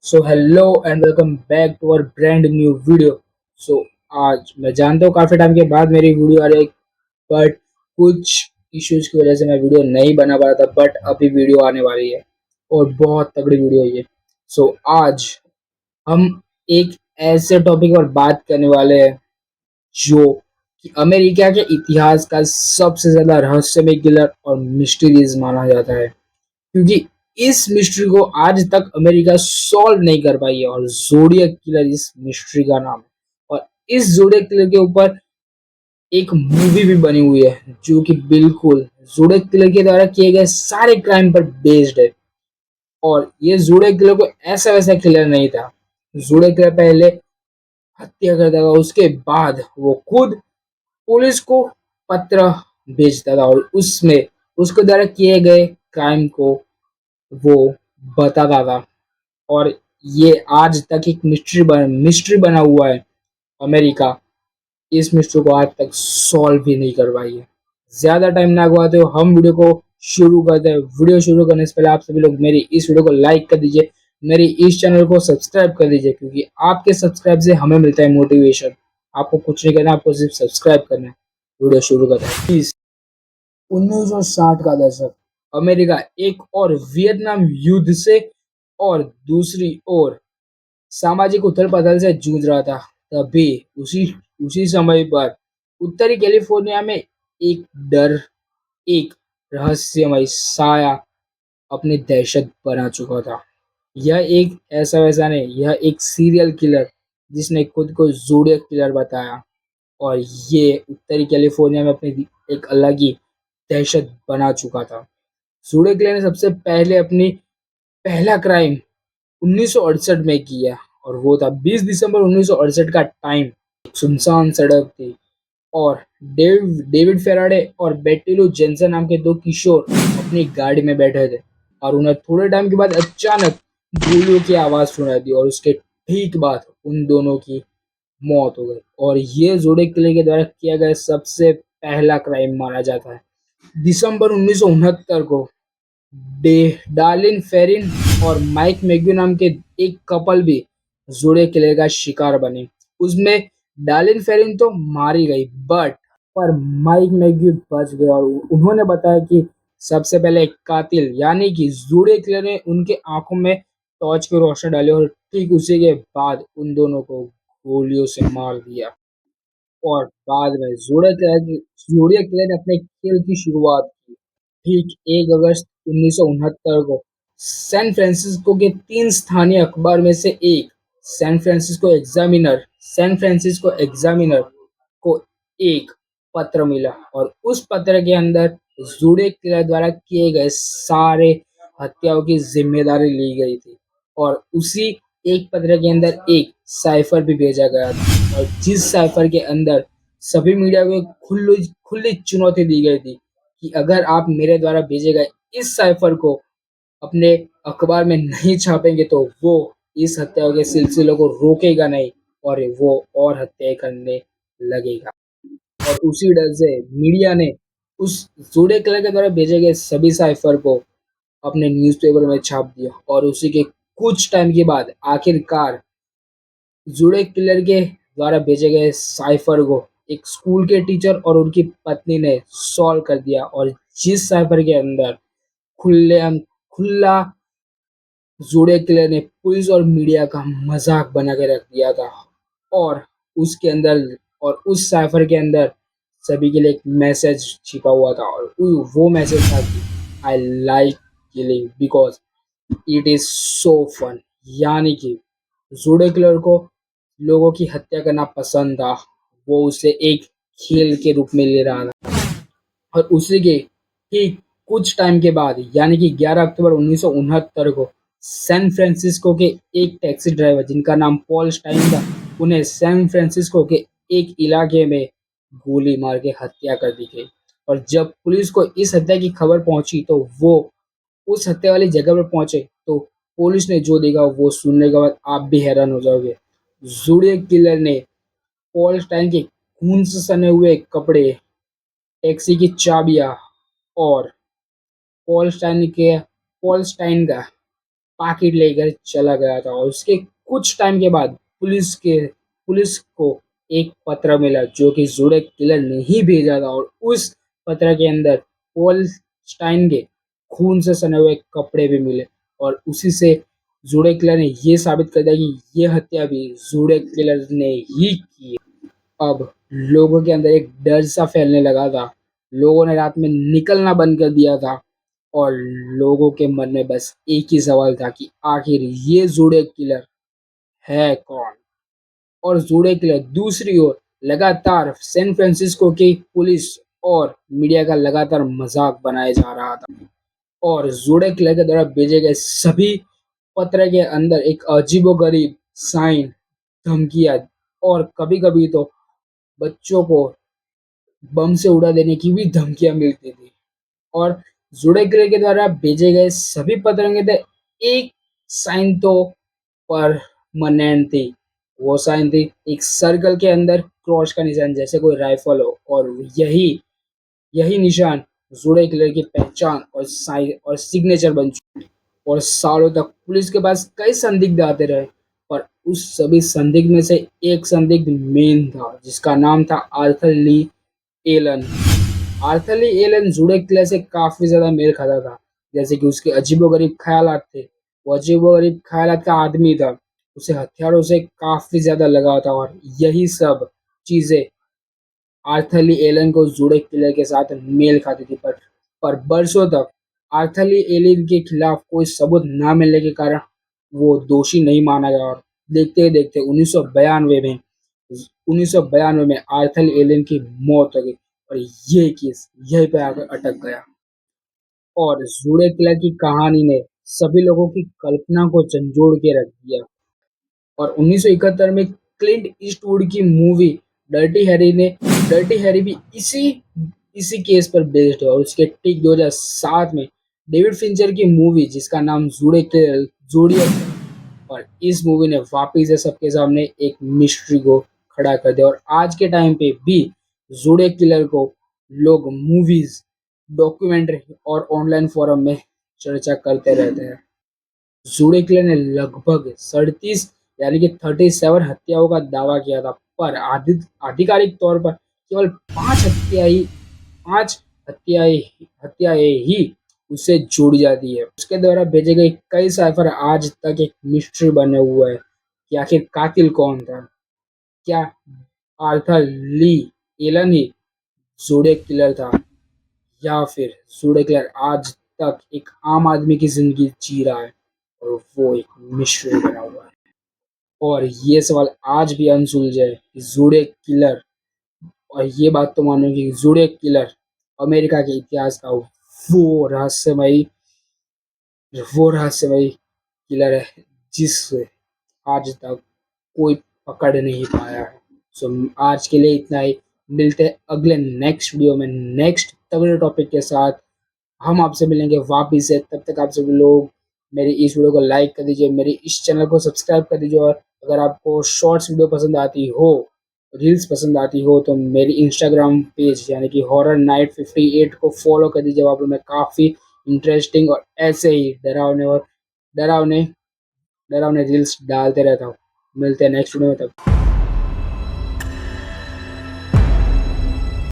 So hello and welcome back to our brand new video. So आज मैं जानता हूँ काफ़ी टाइम के बाद मेरी वीडियो आ रही है, बट कुछ इश्यूज की वजह से मैं वीडियो नहीं बना पा रहा था। बट अभी वीडियो आने वाली है और बहुत तगड़ी वीडियो है ये। सो आज हम एक ऐसे टॉपिक पर बात करने वाले हैं जो कि अमेरिका के इतिहास का सबसे ज़्यादा रहस्यमय किलर और मिस्टीरियस माना जाता है, क्योंकि इस मिस्ट्री को आज तक अमेरिका सॉल्व नहीं कर पाई है और ज़ोडियक किलर इस मिस्ट्री का नाम है। और इस ज़ोडियक किलर के ऊपर एक मूवी भी बनी हुई है जो कि बिल्कुल ज़ोडियक किलर के द्वारा किए गए सारे क्राइम पर बेस्ड है। और ये ज़ोडियक किलर को ऐसा वैसा किलर नहीं था। ज़ोडियक किलर पहले हत्या करता था, उसके बाद वो खुद पुलिस को पत्र भेजता था और उसमें उसके द्वारा किए गए क्राइम को वो बताता था। और ये आज तक एक मिस्ट्री बना हुआ है। अमेरिका इस मिस्ट्री को आज तक सॉल्व भी नहीं कर पाई है। ज़्यादा टाइम ना गवाते हो, हम वीडियो को शुरू करते हैं। वीडियो शुरू करने से पहले आप सभी लोग मेरी इस वीडियो को लाइक कर दीजिए, मेरी इस चैनल को सब्सक्राइब कर दीजिए, क्योंकि आपके सब्सक्राइब से हमें मिलता है मोटिवेशन। आपको कुछ नहीं करना, आपको सिर्फ सब्सक्राइब करना है। वीडियो शुरू करते हैं प्लीज। 1960 का दशक, अमेरिका एक और वियतनाम युद्ध से और दूसरी ओर सामाजिक उथल-पुथल से जूझ रहा था। तभी उसी उसी समय पर उत्तरी कैलिफोर्निया में एक डर एक रहस्यमय साया अपनी दहशत बना चुका था। यह एक ऐसा वैसा नहीं, यह एक सीरियल किलर जिसने खुद को ज़ोडियक किलर बताया। और ये उत्तरी कैलिफोर्निया में अपनी एक अलग ही दहशत बना चुका था। ज़ोडियक किलर ने सबसे पहले अपनी पहला क्राइम 1968 में किया और वो था 20 दिसंबर 1968 का टाइम। सुनसान सड़क थी और डेविड फेराडे और बेटी लू जेनसन नाम के दो किशोर अपनी गाड़ी में बैठे थे और उन्हें थोड़े टाइम के बाद अचानक गोलियों की आवाज़ सुनाई दी और उसके ठीक बाद उन दोनों की मौत हो गई। और ये ज़ोडियक किलर के द्वारा किया गया सबसे पहला क्राइम माना जाता है। दिसंबर 1969 को डार्लिन फेरिन और माइक मैग्यू नाम के एक कपल भी जोड़े किले का शिकार बने। उसमें डार्लिन फेरिन तो मारी गई, बट पर माइक मैग्यू बच गए और उन्होंने बताया कि सबसे पहले एक कातिल यानी कि जूडे किलर ने उनके आंखों में टॉर्च की रोशनी डाली और ठीक उसी के बाद उन दोनों को गोलियों से मार दिया। और बाद में ज़ोडियक किलर ने अपने खेल की शुरुआत की। ठीक 1 अगस्त 1969 को सैन फ्रांसिस्को के 3 स्थानीय अखबार में से एक सैन फ्रांसिस्को एग्जामिनर को एक पत्र मिला और उस पत्र के अंदर ज़ोडियक किलर द्वारा किए गए सारे हत्याओं की जिम्मेदारी ली गई थी। और उसी एक पत्र के अंदर एक साइफर भी भेजा गया था और जिस साइफर के अंदर सभी मीडिया को खुली खुली चुनौती दी गई थी कि अगर आप मेरे द्वारा भेजे गए इस साइफर को अपने अखबार में नहीं छापेंगे तो वो इस हत्या के सिलसिले को रोकेगा नहीं और वो और हत्याएं करने लगेगा। और उसी डर से मीडिया ने उस जोड़े कलर के द्वारा भेजे गए सभी साइफर को अपने न्यूज़पेपर में छाप दिया। और उसी के कुछ टाइम के बाद आखिरकार जुड़े किलर के द्वारा भेजे गए साइफर को एक स्कूल के टीचर और उनकी पत्नी ने सॉल्व कर दिया। और जिस साइफर के अंदर खुलेआम खुला जोड़े किलर ने पुलिस और मीडिया का मजाक बना के रख दिया था। और उसके अंदर और उस साइफर के अंदर सभी के लिए एक मैसेज छिपा हुआ था और वो मैसेज था कि I like killing because it is so fun. यानी कि जोड़े किलर को लोगों की हत्या करना पसंद था, वो उसे एक खेल के रूप में ले रहा था। और उसी के ठीक कुछ टाइम के बाद यानी कि 11 अक्टूबर 1969 को सैन फ्रांसिस्को के एक टैक्सी ड्राइवर जिनका नाम पॉल स्टाइन था, उन्हें सैन फ्रांसिस्को के एक इलाके में गोली मार के हत्या कर दी गई। और जब पुलिस को इस हत्या की खबर पहुंची तो वो उस हत्या वाली जगह पर पहुंचे तो पुलिस ने जो देखा वो सुनने के बाद आप भी हैरान हो जाओगे। ज़ोडियक किलर ने पॉल स्टाइन के खून से सने हुए कपड़े, टैक्सी की चाबियां और पॉल स्टाइन के पॉल स्टाइन का पाकिट लेकर चला गया था और उसके कुछ टाइम के बाद पुलिस को एक पत्र मिला जो कि ज़ोडेक किलर ने ही भेजा था और उस पत्र के अंदर पॉल स्टाइन के खून से सने हुए कपड़े भी मिले और उसी से ज़ोडेक किलर ने ये साबित कर दिया कि ये हत्या भी ज़ोडेक किलर ने ही की है। अब लोगों के अंदर एक डर सा फैलने लगा था। लोगों ने रात में निकलना बंद कर दिया था और लोगों के मन में बस एक ही सवाल था कि आखिर ये ज़ोडेक किलर है कौन? और ज़ोडेक किलर दूसरी ओर लगातार सैन फ्रांसिस्को की पुलिस और मीडिया का लगातार मजाक बनाया जा रहा था और ज़ोडेक किलर के द्वारा भेजे गए सभी पत्र के अंदर एक अजीबोगरीब साइन, धमकियाँ और कभी-कभी तो बच्चों को बम से उड़ा देने की भी धमकियाँ मिलती थी और ज़ोडेकिलर के द्वारा भेजे गए सभी पत्रों के अंदर एक साइन तो परमानेंट थी। वो साइन थी एक सर्कल के अंदर क्रॉस का निशान जैसे कोई राइफल हो और यही यही निशान ज़ोडेकिलर की पहचान और साइन और सिग्नेचर बन चुका और सालों तक पुलिस के पास कई संदिग्ध आते रहे पर उस सभी संदिग्ध में से एक संदिग्ध मेन था जिसका नाम था आर्थर ली एलन। आर्थर ली एलन ज़ोडेक किलर से काफ़ी ज़्यादा मेल खाता था, जैसे कि उसके अजीबोगरीब ख़यालात थे। वो अजीबोगरीब ख़यालात का आदमी था। उसे हथियारों से काफ़ी ज़्यादा लगाव था और यही सब चीज़ें आर्थर ली एलन को ज़ोडेक किलर के साथ मेल खाती थी पर बरसों तक आर्थर ली एलन के खिलाफ कोई सबूत ना मिलने के कारण वो दोषी नहीं माना गया और देखते-देखते 1992 में आर्थर ली एलन की मौत हो गई और ये केस यहीं पे आकर अटक गया और ज़ोडेक किलर की कहानी ने सभी लोगों की कल्पना को झंझोड़ के रख दिया। और 1971 में क्लिंट ईस्टवुड की मूवी डर्टी हैरी ने डर्टी हैरी भी इसी इसी केस पर बेस्ड है और उसके ठीक 2007 में डेविड फिंचर की मूवी जिसका नाम ज़ोडियक है और इस मूवी ने वापिस से सबके सामने एक मिस्ट्री को खड़ा कर दिया और आज के टाइम पे भी ज़ोडियक किलर को लोग मूवीज, डॉक्यूमेंट्री और ऑनलाइन फोरम में चर्चा करते रहते हैं। ज़ोडेकिलर ने लगभग 37 यानी कि 37 हत्याओं का दावा किया था, पर आधिकारिक तौर पर केवल 5 हत्याएँ हत्याएँ ही उससे जोड़ी जाती है। उसके द्वारा भेजे गए कई साइफर आज तक एक मिस्ट्री बने हुए हैं कि आखिर कातिल कौन था? क्या आर्थर ली एलन ही ज़ोडिएक किलर था या फिर ज़ोडिएक किलर आज तक एक आम आदमी की ज़िंदगी जी रहा है और वो एक मिस्ट्री बना हुआ है। और ये सवाल आज भी अनसुलझा है कि ज़ोडिएक किलर और ये बात तो मानो कि ज़ोडिएक किलर अमेरिका के इतिहास का वो रहस्यमयी वो रहस्यमयी किलर है जिसे आज तक कोई पकड़ नहीं पाया है। सो आज के लिए इतना ही। मिलते हैं अगले नेक्स्ट वीडियो में नेक्स्ट तगड़े टॉपिक के साथ। हम आपसे मिलेंगे वापिस से, तब तक आप सभी लोग मेरी इस वीडियो को लाइक कर दीजिए, मेरे इस चैनल को सब्सक्राइब कर दीजिए और अगर आपको शॉर्ट्स वीडियो पसंद आती हो, रील्स पसंद आती हो तो मेरी इंस्टाग्राम पेज यानी कि हॉरर नाइट 58 को फॉलो कर दीजिए। वहाँ पर मैं काफ़ी इंटरेस्टिंग और ऐसे ही डरावने डरावने रील्स डालते रहता हूँ। मिलते हैं नेक्स्ट वीडियो में, तब